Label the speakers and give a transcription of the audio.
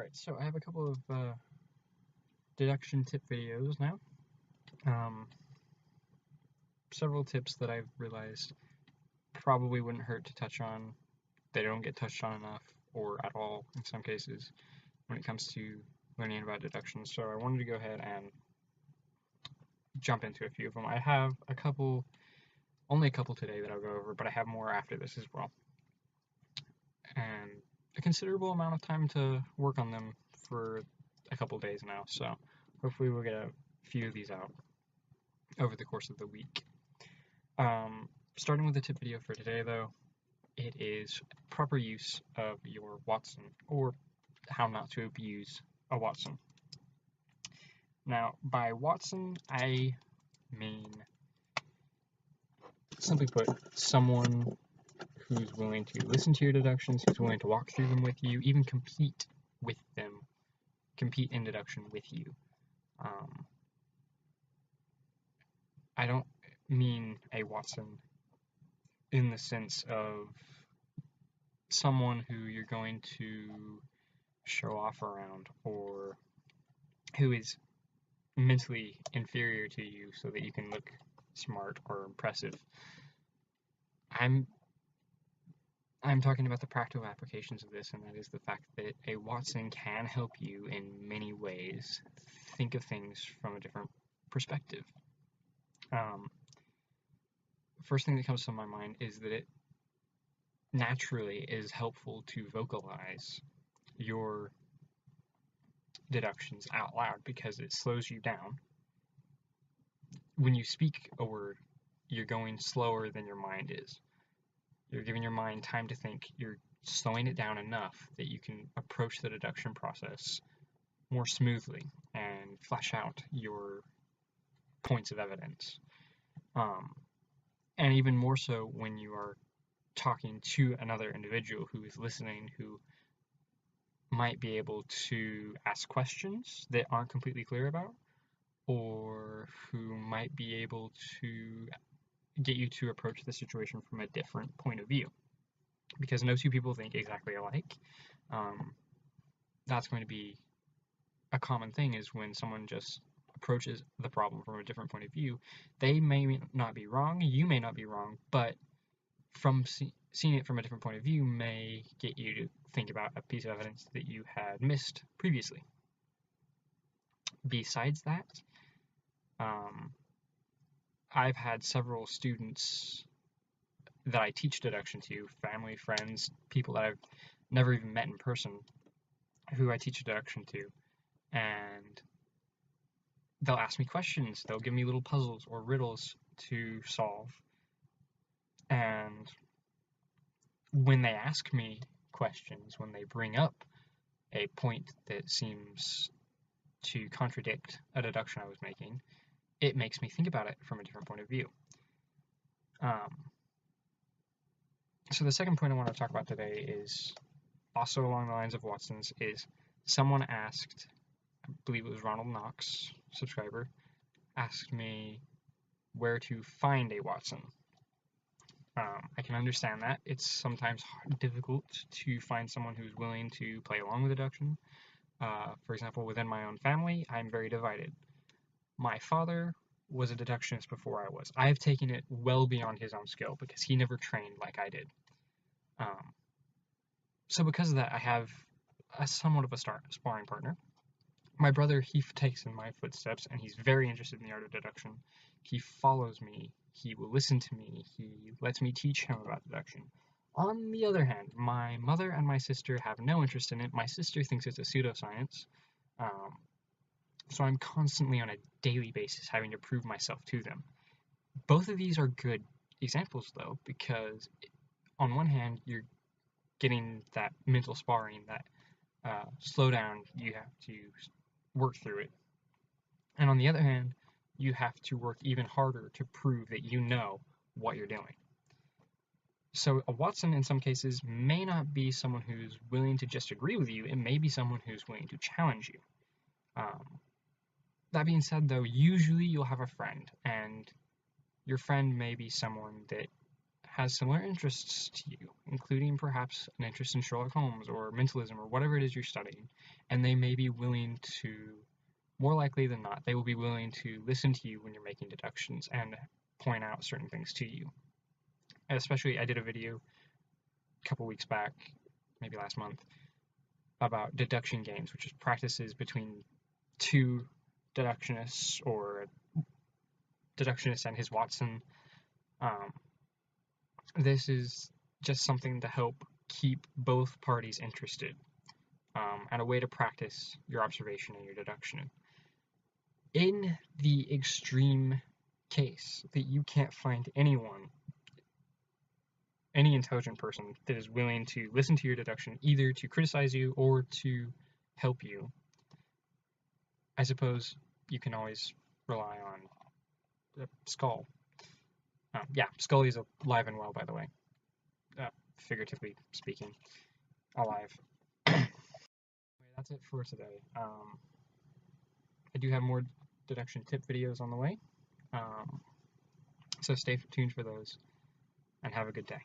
Speaker 1: Alright, so I have a couple of deduction tip videos now. Several tips that I've realized probably wouldn't hurt to touch on. They don't get touched on enough, or at all in some cases, when it comes to learning about deduction. So I wanted to go ahead and jump into a few of them. I have only a couple today that I'll go over, but I have more after this as well. And a considerable amount of time to work on them for a couple days now, so hopefully we'll get a few of these out over the course of the week. Starting with the tip video for today, though, it is proper use of your Watson, or how not to abuse a Watson. Now, by Watson, I mean, simply put, someone who's willing to listen to your deductions, who's willing to walk through them with you, even compete with them, compete in deduction with you. I don't mean a Watson in the sense of someone who you're going to show off around, or who is mentally inferior to you so that you can look smart or impressive. I'm talking about the practical applications of this, and that is the fact that a Watson can help you in many ways think of things from a different perspective. First thing that comes to my mind is that it naturally is helpful to vocalize your deductions out loud because it slows you down. When you speak a word, you're going slower than your mind is. You're giving your mind time to think. You're slowing it down enough that you can approach the deduction process more smoothly and flesh out your points of evidence. And even more so when you are talking to another individual who is listening, who might be able to ask questions that aren't completely clear about, or who might be able to get you to approach the situation from a different point of view. Because no two people think exactly alike. That's going to be a common thing, is when someone just approaches the problem from a different point of view. They may not be wrong, you may not be wrong, but from seeing it from a different point of view may get you to think about a piece of evidence that you had missed previously. Besides that, I've had several students that I teach deduction to, family, friends, people that I've never even met in person, who I teach deduction to, and they'll ask me questions, they'll give me little puzzles or riddles to solve, and when they ask me questions, when they bring up a point that seems to contradict a deduction I was making, it makes me think about it from a different point of view. So the second point I want to talk about today is also along the lines of Watson's. Is someone asked, I believe it was Ronald Knox, subscriber, asked me where to find a Watson. I can understand that. It's sometimes difficult to find someone who's willing to play along with deduction. For example, within my own family, I'm very divided. My father was a deductionist before I was. I've taken it well beyond his own skill because he never trained like I did. So because of that, I have somewhat of a sparring partner. My brother, he takes in my footsteps, and he's very interested in the art of deduction. He follows me. He will listen to me. He lets me teach him about deduction. On the other hand, my mother and my sister have no interest in it. My sister thinks it's a pseudoscience. So I'm constantly on a daily basis having to prove myself to them. Both of these are good examples, though, because on one hand, you're getting that mental sparring, that slow down, you have to work through it. And on the other hand, you have to work even harder to prove that you know what you're doing. So a Watson in some cases may not be someone who's willing to just agree with you. It may be someone who's willing to challenge you. That being said, though, usually you'll have a friend, and your friend may be someone that has similar interests to you, including perhaps an interest in Sherlock Holmes or mentalism or whatever it is you're studying, and they may be willing to, more likely than not, they will be willing to listen to you when you're making deductions and point out certain things to you. And especially, I did a video a couple weeks back, maybe last month, about deduction games, which is practices between two deductionists or deductionist and his Watson. This is just something to help keep both parties interested, and a way to practice your observation and your deduction. In the extreme case that you can't find anyone, any intelligent person that is willing to listen to your deduction, either to criticize you or to help you, I suppose you can always rely on the Skull. Yeah, Scully is alive and well, by the way, figuratively speaking, alive. That's it for today. I do have more deduction tip videos on the way, so stay tuned for those, and have a good day.